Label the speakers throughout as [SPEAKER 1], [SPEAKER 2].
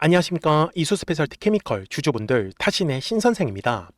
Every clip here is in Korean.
[SPEAKER 1] 안녕하십니까. 이수스페셜티 케미컬 주주분들 타신의 신선생입니다.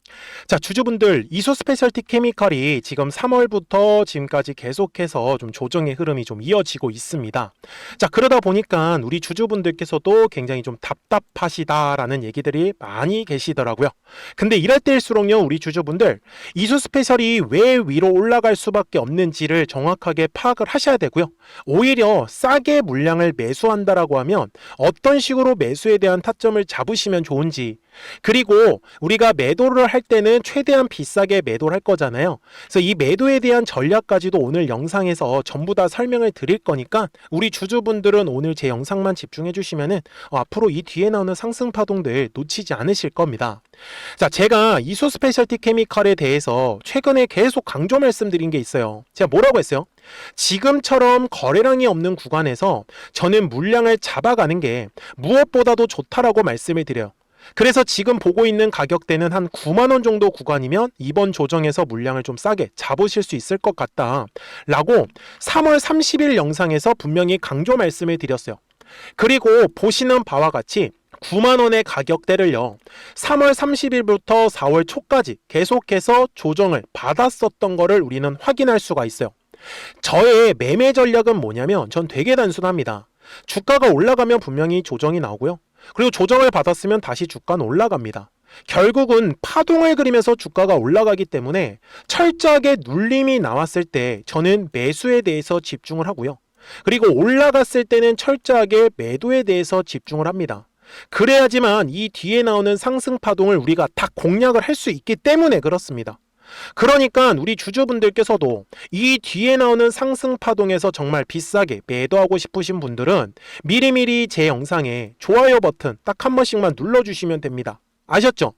[SPEAKER 1] 자, 주주분들 이수스페셜티 케미컬이 지금 3월부터 지금까지 계속해서 좀 조정의 흐름이 좀 이어지고 있습니다. 자, 그러다 보니까 우리 주주분들께서도 굉장히 좀 답답하시다라는 얘기들이 많이 계시더라고요. 근데 이럴 때일수록요, 우리 주주분들 이수스페셜이 왜 위로 올라갈 수밖에 없는지를 정확하게 파악을 하셔야 되고요. 오히려 싸게 물량을 매수한다라고 하면 어떤 식으로 매수에 대한 타점을 잡으시면 좋은지, 그리고 우리가 매도를 할 때는 최대한 비싸게 매도를 할 거잖아요. 그래서 이 매도에 대한 전략까지도 오늘 영상에서 전부 다 설명을 드릴 거니까 우리 주주분들은 오늘 제 영상만 집중해 주시면은 앞으로 이 뒤에 나오는 상승 파동들 놓치지 않으실 겁니다. 자, 제가 이수스페셜티 케미컬에 대해서 최근에 계속 강조 말씀드린 게 있어요. 제가 뭐라고 했어요? 지금처럼 거래량이 없는 구간에서 저는 물량을 잡아가는 게 무엇보다도 좋다라고 말씀을 드려요. 그래서 지금 보고 있는 가격대는 한 9만원 정도 구간이면 이번 조정에서 물량을 좀 싸게 잡으실 수 있을 것 같다 라고 3월 30일 영상에서 분명히 강조 말씀을 드렸어요. 그리고 보시는 바와 같이 9만원의 가격대를요, 3월 30일부터 4월 초까지 계속해서 조정을 받았었던 거를 우리는 확인할 수가 있어요. 저의 매매 전략은 뭐냐면 전 되게 단순합니다. 주가가 올라가면 분명히 조정이 나오고요. 그리고 조정을 받았으면 다시 주가는 올라갑니다. 결국은 파동을 그리면서 주가가 올라가기 때문에 철저하게 눌림이 나왔을 때 저는 매수에 대해서 집중을 하고요. 그리고 올라갔을 때는 철저하게 매도에 대해서 집중을 합니다. 그래야지만 이 뒤에 나오는 상승 파동을 우리가 다 공략을 할 수 있기 때문에 그렇습니다. 그러니까 우리 주주분들께서도 이 뒤에 나오는 상승 파동에서 정말 비싸게 매도하고 싶으신 분들은 미리미리 제 영상에 좋아요 버튼 딱 한 번씩만 눌러주시면 됩니다. 아셨죠?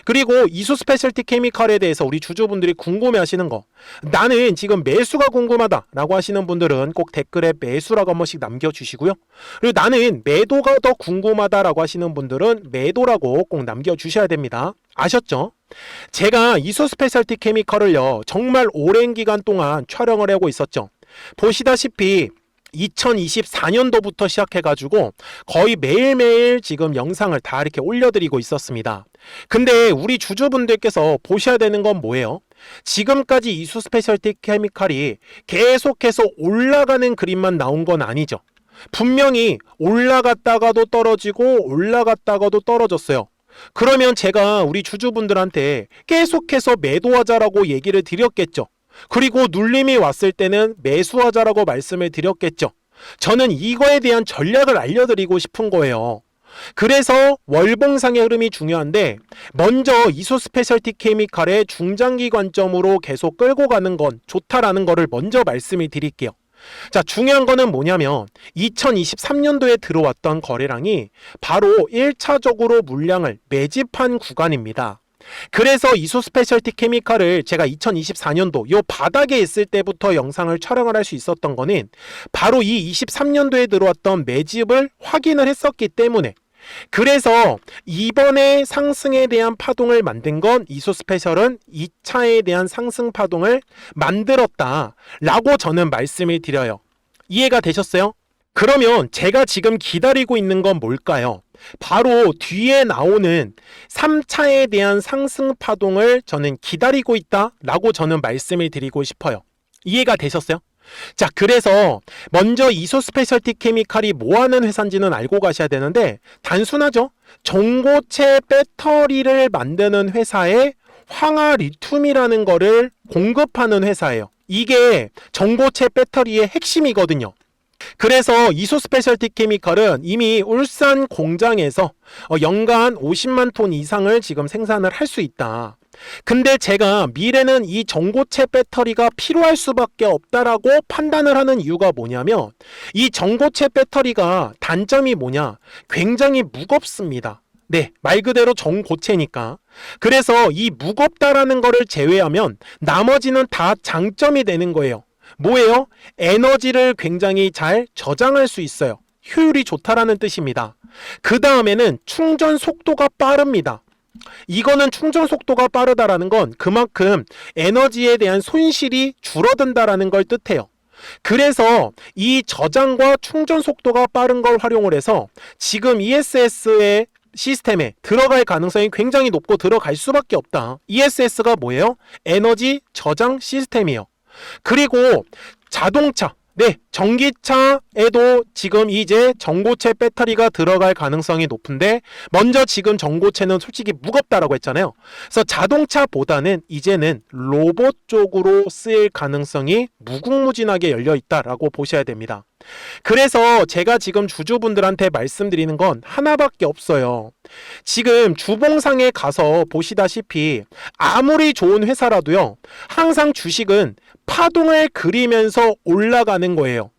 [SPEAKER 1] 그리고 이수스페셜티 케미컬에 대해서 우리 주주분들이 궁금해 하시는 거, 나는 지금 매수가 궁금하다 라고 하시는 분들은 꼭 댓글에 매수라고 한 번씩 남겨주시고요. 그리고 나는 매도가 더 궁금하다 라고 하시는 분들은 매도라고 꼭 남겨주셔야 됩니다. 아셨죠? 제가 이수스페셜티 케미컬을요, 정말 오랜 기간 동안 촬영을 하고 있었죠. 보시다시피 2024년도부터 시작해가지고 거의 매일매일 지금 영상을 다 이렇게 올려드리고 있었습니다. 근데 우리 주주분들께서 보셔야 되는 건 뭐예요? 지금까지 이수스페셜티 케미컬이 계속해서 올라가는 그림만 나온 건 아니죠. 분명히 올라갔다가도 떨어지고 올라갔다가도 떨어졌어요. 그러면 제가 우리 주주분들한테 계속해서 매도하자라고 얘기를 드렸겠죠. 그리고 눌림이 왔을 때는 매수하자라고 말씀을 드렸겠죠. 저는 이거에 대한 전략을 알려드리고 싶은 거예요. 그래서 월봉상의 흐름이 중요한데, 먼저 이수스페셜티 케미컬의 중장기 관점으로 계속 끌고 가는 건 좋다라는 거를 먼저 말씀을 드릴게요. 자, 중요한 거는 뭐냐면 2023년도에 들어왔던 거래량이 바로 1차적으로 물량을 매집한 구간입니다. 그래서 이수스페셜티 케미컬을 제가 2024년도 요 바닥에 있을 때부터 영상을 촬영을 할 수 있었던 거는 바로 이 23년도에 들어왔던 매집을 확인을 했었기 때문에, 그래서 이번에 상승에 대한 파동을 만든 건 이수스페셜은 2차에 대한 상승 파동을 만들었다 라고 저는 말씀을 드려요. 이해가 되셨어요? 그러면 제가 지금 기다리고 있는 건 뭘까요? 바로 뒤에 나오는 3차에 대한 상승 파동을 저는 기다리고 있다 라고 저는 말씀을 드리고 싶어요. 이해가 되셨어요? 자, 그래서 먼저 이수스페셜티 케미컬이 뭐하는 회사인지는 알고 가셔야 되는데, 단순하죠? 전고체 배터리를 만드는 회사에 황화리튬이라는 거를 공급하는 회사예요. 이게 전고체 배터리의 핵심이거든요. 그래서 이수스페셜티 케미컬은 이미 울산 공장에서 연간 50만 톤 이상을 지금 생산을 할 수 있다. 근데 제가 미래는 이 전고체 배터리가 필요할 수밖에 없다라고 판단을 하는 이유가 뭐냐면, 이 전고체 배터리가 단점이 뭐냐? 굉장히 무겁습니다. 네, 말 그대로 전고체니까. 그래서 이 무겁다라는 거를 제외하면 나머지는 다 장점이 되는 거예요. 뭐예요? 에너지를 굉장히 잘 저장할 수 있어요. 효율이 좋다라는 뜻입니다. 그 다음에는 충전 속도가 빠릅니다. 이거는 충전 속도가 빠르다라는 건 그만큼 에너지에 대한 손실이 줄어든다라는 걸 뜻해요. 그래서 이 저장과 충전 속도가 빠른 걸 활용을 해서 지금 ESS의 시스템에 들어갈 가능성이 굉장히 높고 들어갈 수밖에 없다. ESS가 뭐예요? 에너지 저장 시스템이에요. 그리고 자동차, 네, 전기차에도 지금 이제 전고체 배터리가 들어갈 가능성이 높은데 먼저 지금 전고체는 솔직히 무겁다라고 했잖아요. 그래서 자동차보다는 이제는 로봇 쪽으로 쓰일 가능성이 무궁무진하게 열려 있다라고 보셔야 됩니다. 그래서 제가 지금 주주분들한테 말씀드리는 건 하나밖에 없어요. 지금 주봉상에 가서 보시다시피 아무리 좋은 회사라도요, 항상 주식은 파동을 그리면서 올라가는 거예요.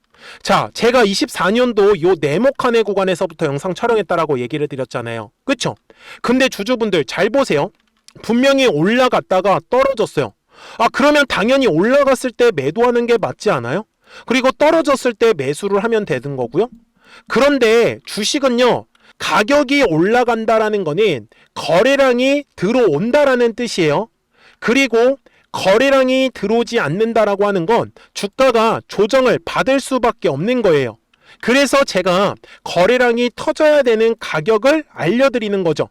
[SPEAKER 1] 자, 제가 24년도 요 네모칸의 구간에서부터 영상 촬영했다라고 얘기를 드렸잖아요. 그쵸? 근데 주주분들 잘 보세요. 분명히 올라갔다가 떨어졌어요. 아, 그러면 당연히 올라갔을 때 매도하는 게 맞지 않아요? 그리고 떨어졌을 때 매수를 하면 되는 거고요. 그런데 주식은요, 가격이 올라간다라는 거는 거래량이 들어온다라는 뜻이에요. 그리고 거래량이 들어오지 않는다라고 하는 건 주가가 조정을 받을 수밖에 없는 거예요. 그래서 제가 거래량이 터져야 되는 가격을 알려드리는 거죠.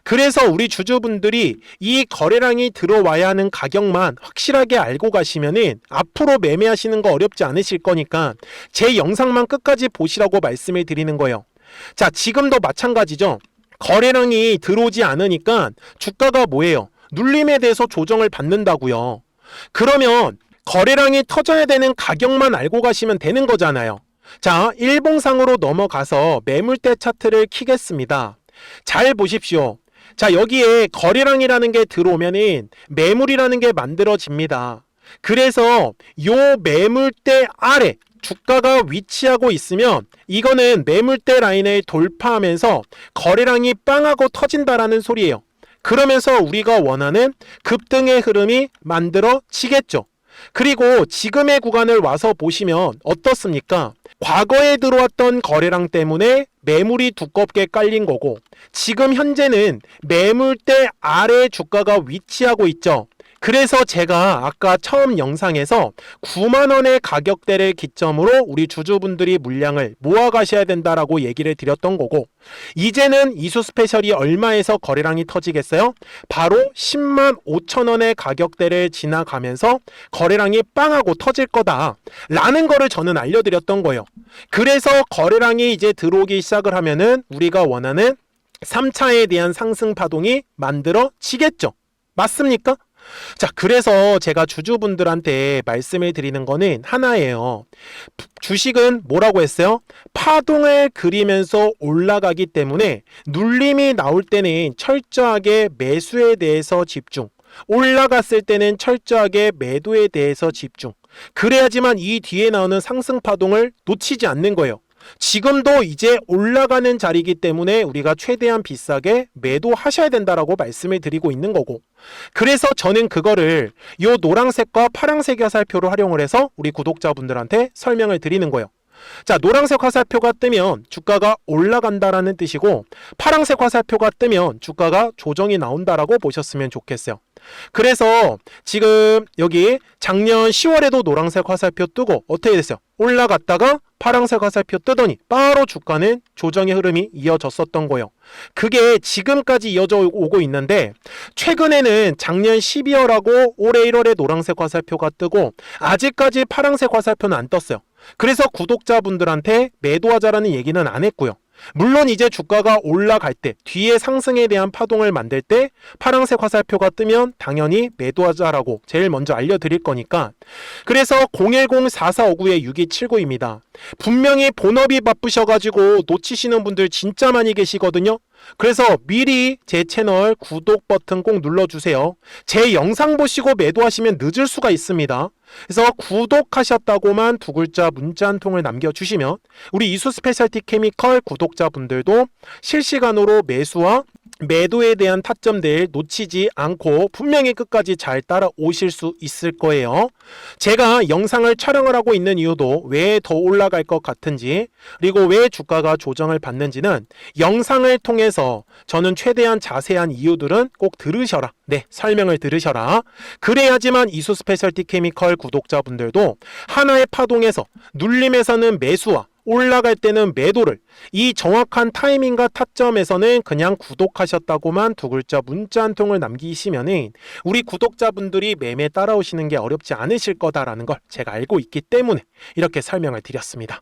[SPEAKER 1] 그래서 우리 주주분들이 이 거래량이 들어와야 하는 가격만 확실하게 알고 가시면은 앞으로 매매하시는 거 어렵지 않으실 거니까 제 영상만 끝까지 보시라고 말씀을 드리는 거예요. 자, 지금도 마찬가지죠. 거래량이 들어오지 않으니까 주가가 뭐예요? 눌림에 대해서 조정을 받는다고요. 그러면 거래량이 터져야 되는 가격만 알고 가시면 되는 거잖아요. 자, 일봉상으로 넘어가서 매물대 차트를 키겠습니다. 잘 보십시오. 자, 여기에 거래량이라는 게 들어오면은 매물이라는 게 만들어집니다. 그래서 요 매물대 아래 주가가 위치하고 있으면 이거는 매물대 라인을 돌파하면서 거래량이 빵하고 터진다라는 소리예요. 그러면서 우리가 원하는 급등의 흐름이 만들어지겠죠. 그리고 지금의 구간을 와서 보시면 어떻습니까? 과거에 들어왔던 거래량 때문에 매물이 두껍게 깔린 거고 지금 현재는 매물대 아래 주가가 위치하고 있죠. 그래서 제가 아까 처음 영상에서 9만원의 가격대를 기점으로 우리 주주분들이 물량을 모아 가셔야 된다라고 얘기를 드렸던 거고 이제는 이수 스페셜이 얼마에서 거래량이 터지겠어요? 바로 10만 5천원의 가격대를 지나가면서 거래량이 빵하고 터질 거다 라는 거를 저는 알려드렸던 거예요. 그래서 거래량이 이제 들어오기 시작을 하면은 우리가 원하는 3차에 대한 상승 파동이 만들어지겠죠. 맞습니까? 자, 그래서 제가 주주분들한테 말씀을 드리는 거는 하나예요. 주식은 뭐라고 했어요? 파동을 그리면서 올라가기 때문에 눌림이 나올 때는 철저하게 매수에 대해서 집중, 올라갔을 때는 철저하게 매도에 대해서 집중. 그래야지만 이 뒤에 나오는 상승 파동을 놓치지 않는 거예요. 지금도 이제 올라가는 자리이기 때문에 우리가 최대한 비싸게 매도하셔야 된다라고 말씀을 드리고 있는 거고 그래서 저는 그거를 요 노란색과 파란색 화살표를 활용을 해서 우리 구독자분들한테 설명을 드리는 거예요. 자, 노란색 화살표가 뜨면 주가가 올라간다라는 뜻이고 파란색 화살표가 뜨면 주가가 조정이 나온다라고 보셨으면 좋겠어요. 그래서 지금 여기 작년 10월에도 노란색 화살표 뜨고 어떻게 됐어요? 올라갔다가 파란색 화살표 뜨더니 바로 주가는 조정의 흐름이 이어졌었던 거예요. 그게 지금까지 이어져 오고 있는데 최근에는 작년 12월하고 올해 1월에 노란색 화살표가 뜨고 아직까지 파란색 화살표는 안 떴어요. 그래서 구독자분들한테 매도하자라는 얘기는 안 했고요. 물론 이제 주가가 올라갈 때 뒤에 상승에 대한 파동을 만들 때 파란색 화살표가 뜨면 당연히 매도하자라고 제일 먼저 알려드릴 거니까 그래서 010-4459-6279입니다. 분명히 본업이 바쁘셔가지고 놓치시는 분들 진짜 많이 계시거든요. 그래서 미리 제 채널 구독 버튼 꼭 눌러주세요. 제 영상 보시고 매도하시면 늦을 수가 있습니다. 그래서 구독하셨다고만 두 글자 문자 한 통을 남겨주시면 우리 이수 스페셜티 케미컬 구독자분들도 실시간으로 매수와 매도에 대한 타점들 놓치지 않고 분명히 끝까지 잘 따라오실 수 있을 거예요. 제가 영상을 촬영을 하고 있는 이유도 왜 더 올라갈 것 같은지, 그리고 왜 주가가 조정을 받는지는 영상을 통해서 저는 최대한 자세한 이유들은 꼭 들으셔라. 네, 설명을 들으셔라. 그래야지만 이수 스페셜티 케미컬 구독자분들도 하나의 파동에서 눌림에서는 매수와 올라갈 때는 매도를, 이 정확한 타이밍과 타점에서는 그냥 구독하셨다고만 두 글자 문자 한 통을 남기시면은 우리 구독자분들이 매매 따라오시는 게 어렵지 않으실 거다라는 걸 제가 알고 있기 때문에 이렇게 설명을 드렸습니다.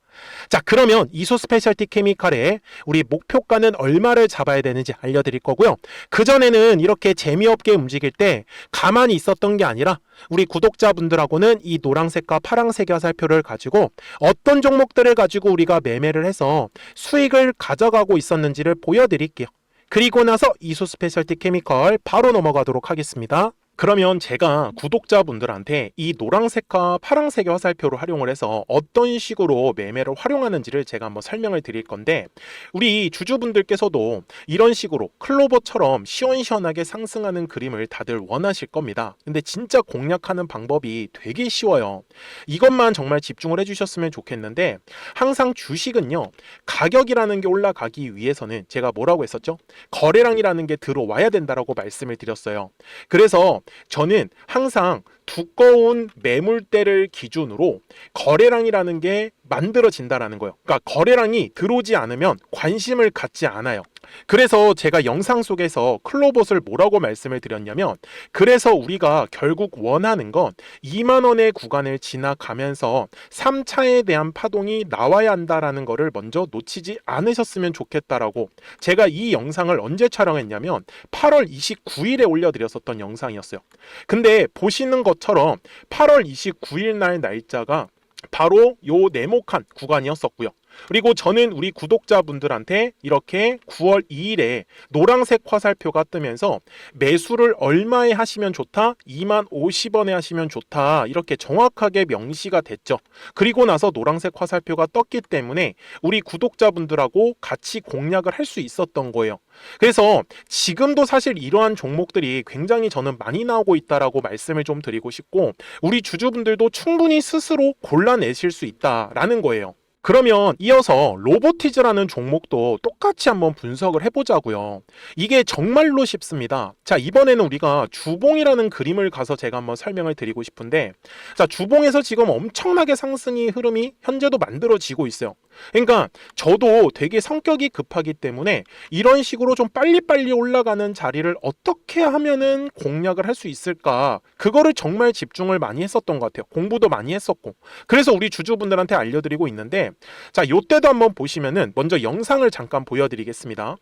[SPEAKER 1] 자, 그러면 이소 스페셜티 케미칼의 우리 목표가는 얼마를 잡아야 되는지 알려드릴 거고요. 그전에는 이렇게 재미없게 움직일 때 가만히 있었던 게 아니라 우리 구독자분들하고는 이 노란색과 파란색 화살표를 가지고 어떤 종목들을 가지고 우리가 매매를 해서 수익을 가져가고 있었는지를 보여드릴게요. 그리고 나서 이수 스페셜티 케미컬 바로 넘어가도록 하겠습니다. 그러면 제가 구독자분들한테 이 노란색과 파란색의 화살표를 활용을 해서 어떤 식으로 매매를 활용하는지를 제가 한번 설명을 드릴 건데, 우리 주주분들께서도 이런 식으로 클로버처럼 시원시원하게 상승하는 그림을 다들 원하실 겁니다. 근데 진짜 공략하는 방법이 되게 쉬워요. 이것만 정말 집중을 해주셨으면 좋겠는데, 항상 주식은요, 가격이라는 게 올라가기 위해서는 제가 뭐라고 했었죠? 거래량이라는 게 들어와야 된다라고 말씀을 드렸어요. 그래서 저는 항상 두꺼운 매물대를 기준으로 거래량이라는 게 만들어진다라는 거예요. 그러니까 거래량이 들어오지 않으면 관심을 갖지 않아요. 그래서 제가 영상 속에서 클로봇을 뭐라고 말씀을 드렸냐면, 그래서 우리가 결국 원하는 건 2만 원의 구간을 지나가면서 3차에 대한 파동이 나와야 한다라는 거를 먼저 놓치지 않으셨으면 좋겠다라고, 제가 이 영상을 언제 촬영했냐면 8월 29일에 올려드렸었던 영상이었어요. 근데 보시는 것처럼 8월 29일 날 날짜가 바로 요 네모칸 구간이었었고요. 그리고 저는 우리 구독자분들한테 이렇게 9월 2일에 노란색 화살표가 뜨면서 매수를 얼마에 하시면 좋다? 2만 50원에 하시면 좋다. 이렇게 정확하게 명시가 됐죠. 그리고 나서 노란색 화살표가 떴기 때문에 우리 구독자분들하고 같이 공략을 할 수 있었던 거예요. 그래서 지금도 사실 이러한 종목들이 굉장히 저는 많이 나오고 있다라고 말씀을 좀 드리고 싶고, 우리 주주분들도 충분히 스스로 골라내실 수 있다라는 거예요. 그러면 이어서 로보티즈라는 종목도 똑같이 한번 분석을 해보자고요. 이게 정말로 쉽습니다. 자, 이번에는 우리가 주봉이라는 그림을 가서 제가 한번 설명을 드리고 싶은데, 자, 주봉에서 지금 엄청나게 상승이 흐름이 현재도 만들어지고 있어요. 그러니까 저도 되게 성격이 급하기 때문에 이런 식으로 좀 빨리빨리 올라가는 자리를 어떻게 하면은 공략을 할 수 있을까, 그거를 정말 집중을 많이 했었던 것 같아요. 공부도 많이 했었고. 그래서 우리 주주분들한테 알려드리고 있는데, 자, 요때도 한번 보시면은 먼저 영상을 잠깐 보여드리겠습니다.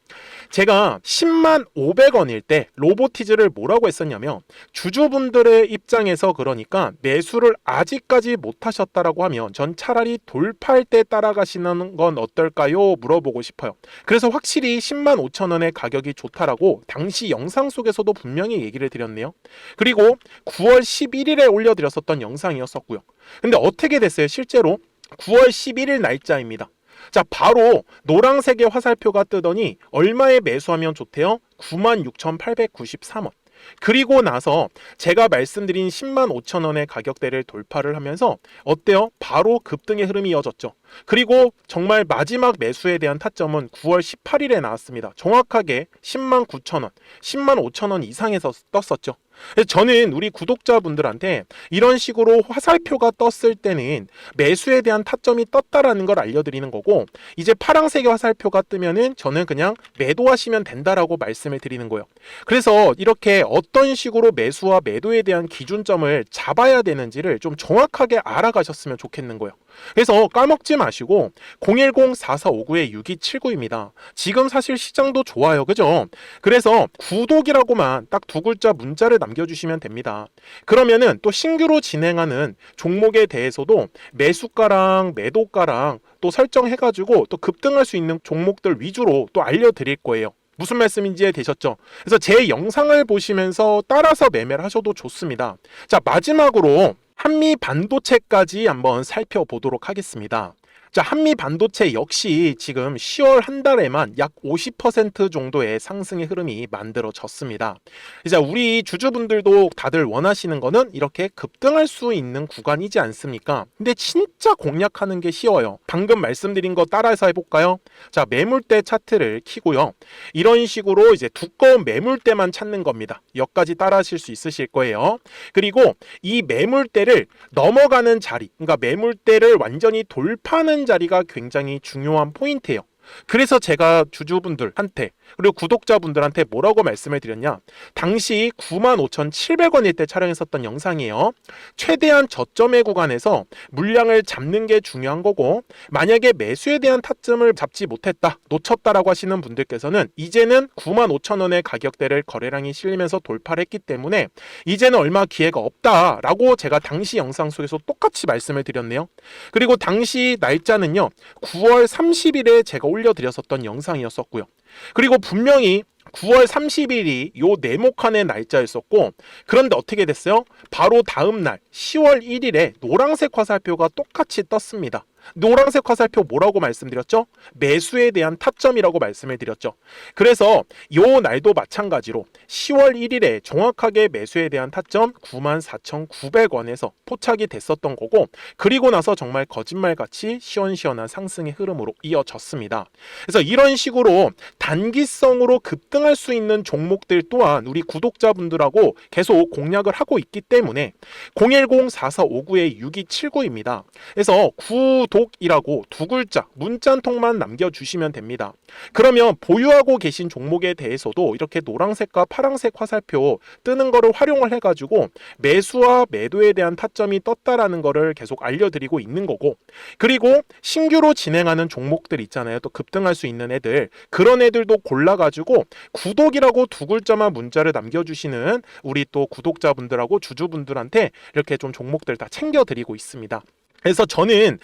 [SPEAKER 1] 제가 10만 500원일 때 로보티즈를 뭐라고 했었냐면, 주주분들의 입장에서 그러니까 매수를 아직까지 못 하셨다라고 하면 전 차라리 돌파할 때 따라가시는 건 어떨까요? 물어보고 싶어요. 그래서 확실히 10만 5천 원의 가격이 좋다라고 당시 영상 속에서도 분명히 얘기를 드렸네요. 그리고 9월 11일에 올려드렸었던 영상이었었고요. 근데 어떻게 됐어요? 실제로 9월 11일 날짜입니다. 자, 바로 노란색의 화살표가 뜨더니 얼마에 매수하면 좋대요? 96,893원. 그리고 나서 제가 말씀드린 10만 5천 원의 가격대를 돌파를 하면서 어때요? 바로 급등의 흐름이 이어졌죠. 그리고 정말 마지막 매수에 대한 타점은 9월 18일에 나왔습니다. 정확하게 10만 9천 원, 10만 5천 원 이상에서 떴었죠. 저는 우리 구독자분들한테 이런 식으로 화살표가 떴을 때는 매수에 대한 타점이 떴다라는 걸 알려드리는 거고, 이제 파란색의 화살표가 뜨면은 저는 그냥 매도하시면 된다라고 말씀을 드리는 거예요. 그래서 이렇게 어떤 식으로 매수와 매도에 대한 기준점을 잡아야 되는지를 좀 정확하게 알아가셨으면 좋겠는 거예요. 그래서 까먹지 마시고 010-4459-6279입니다. 지금 사실 시장도 좋아요, 그죠? 그래서 구독이라고만 딱 두 글자 문자를 남겨주시면 됩니다. 그러면은 또 신규로 진행하는 종목에 대해서도 매수가랑 매도가랑 또 설정해가지고 또 급등할 수 있는 종목들 위주로 또 알려드릴 거예요. 무슨 말씀인지 되셨죠? 그래서 제 영상을 보시면서 따라서 매매를 하셔도 좋습니다. 자, 마지막으로 한미 반도체까지 한번 살펴보도록 하겠습니다. 자, 한미 반도체 역시 지금 10월 한 달에만 약 50% 정도의 상승의 흐름이 만들어졌습니다. 이제 우리 주주분들도 다들 원하시는 거는 이렇게 급등할 수 있는 구간이지 않습니까? 근데 진짜 공략하는 게 쉬워요. 방금 말씀드린 거 따라서 해볼까요? 자, 매물대 차트를 켜고요. 이런 식으로 이제 두꺼운 매물대만 찾는 겁니다. 여기까지 따라 하실 수 있으실 거예요. 그리고 이 매물대를 넘어가는 자리, 그러니까 매물대를 완전히 돌파하는 자리가 굉장히 중요한 포인트예요. 그래서 제가 주주분들한테 그리고 구독자분들한테 뭐라고 말씀을 드렸냐, 당시 95,700원일 때 촬영했었던 영상이에요. 최대한 저점의 구간에서 물량을 잡는 게 중요한 거고, 만약에 매수에 대한 타점을 잡지 못했다, 놓쳤다라고 하시는 분들께서는 이제는 95,000원의 가격대를 거래량이 실리면서 돌파를 했기 때문에 이제는 얼마 기회가 없다라고 제가 당시 영상 속에서 똑같이 말씀을 드렸네요. 그리고 당시 날짜는요, 9월 30일에 제가 올려드렸었던 영상이었었고요. 그리고 분명히 9월 30일이 요 네모칸의 날짜였었고, 그런데 어떻게 됐어요? 바로 다음 날 10월 1일에 노란색 화살표가 똑같이 떴습니다. 노란색 화살표 뭐라고 말씀드렸죠? 매수에 대한 타점이라고 말씀을 드렸죠. 그래서 요 날도 마찬가지로 10월 1일에 정확하게 매수에 대한 타점 94,900원에서 포착이 됐었던 거고, 그리고 나서 정말 거짓말같이 시원시원한 상승의 흐름으로 이어졌습니다. 그래서 이런 식으로 단기성으로 급등할 수 있는 종목들 또한 우리 구독자분들하고 계속 공략을 하고 있기 때문에 010-4459-6279입니다. 그래서 구독이라고 두 글자 문자 한 통만 남겨주시면 됩니다. 그러면 보유하고 계신 종목에 대해서도 이렇게 노란색과 파란색 화살표 뜨는 거를 활용을 해가지고 매수와 매도에 대한 타점이 떴다라는 거를 계속 알려드리고 있는 거고, 그리고 신규로 진행하는 종목들 있잖아요. 또 급등할 수 있는 애들, 그런 애들도 골라가지고 구독이라고 두 글자만 문자를 남겨주시는 우리 또 구독자분들하고 주주분들한테 이렇게 좀 종목들 다 챙겨드리고 있습니다. 그래서 저는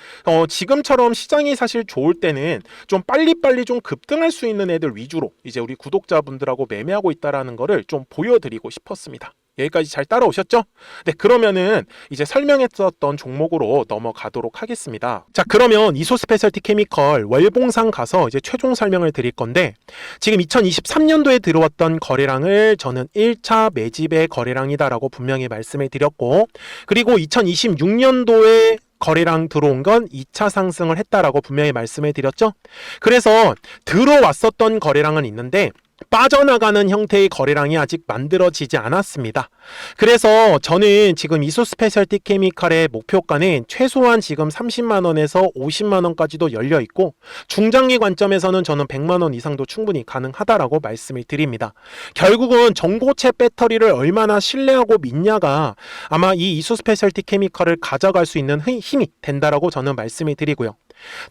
[SPEAKER 1] 지금처럼 시장이 사실 좋을 때는 좀 빨리빨리 좀 급등할 수 있는 애들 위주로 이제 우리 구독자분들하고 매매하고 있다라는 거를 좀 보여드리고 싶었습니다. 여기까지 잘 따라오셨죠? 네, 그러면은 이제 설명했었던 종목으로 넘어가도록 하겠습니다. 자, 그러면 이소스페셜티 케미컬 월봉상 가서 이제 최종 설명을 드릴 건데, 지금 2023년도에 들어왔던 거래량을 저는 1차 매집의 거래량이다라고 분명히 말씀을 드렸고, 그리고 2026년도에 거래량 들어온 건 2차 상승을 했다라고 분명히 말씀을 드렸죠. 그래서 들어왔었던 거래량은 있는데 빠져나가는 형태의 거래량이 아직 만들어지지 않았습니다. 그래서 저는 지금 이소스페셜티 케미칼의 목표가는 최소한 지금 30만원에서 50만원까지도 열려있고, 중장기 관점에서는 저는 100만원 이상도 충분히 가능하다라고 말씀을 드립니다. 결국은 전고체 배터리를 얼마나 신뢰하고 믿냐가 아마 이 이소스페셜티 케미칼을 가져갈 수 있는 힘이 된다라고 저는 말씀을 드리고요.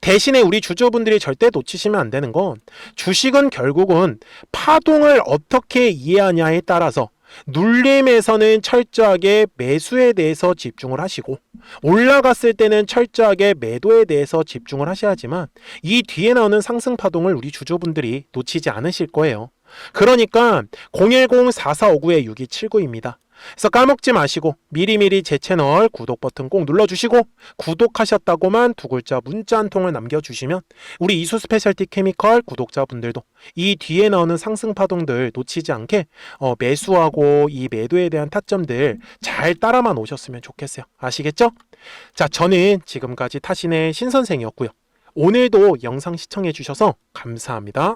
[SPEAKER 1] 대신에 우리 주주분들이 절대 놓치시면 안 되는 건, 주식은 결국은 파동을 어떻게 이해하냐에 따라서 눌림에서는 철저하게 매수에 대해서 집중을 하시고, 올라갔을 때는 철저하게 매도에 대해서 집중을 하셔야지만 이 뒤에 나오는 상승 파동을 우리 주주분들이 놓치지 않으실 거예요. 그러니까 010-4459-6279입니다. 그래서 까먹지 마시고 미리미리 제 채널 구독 버튼 꼭 눌러주시고, 구독하셨다고만 두 글자 문자 한 통을 남겨주시면 우리 이수스페셜티 케미컬 구독자분들도 이 뒤에 나오는 상승 파동들 놓치지 않게 매수하고 이 매도에 대한 타점들 잘 따라만 오셨으면 좋겠어요. 아시겠죠? 자, 저는 지금까지 타신의 신선생이었고요. 오늘도 영상 시청해 주셔서 감사합니다.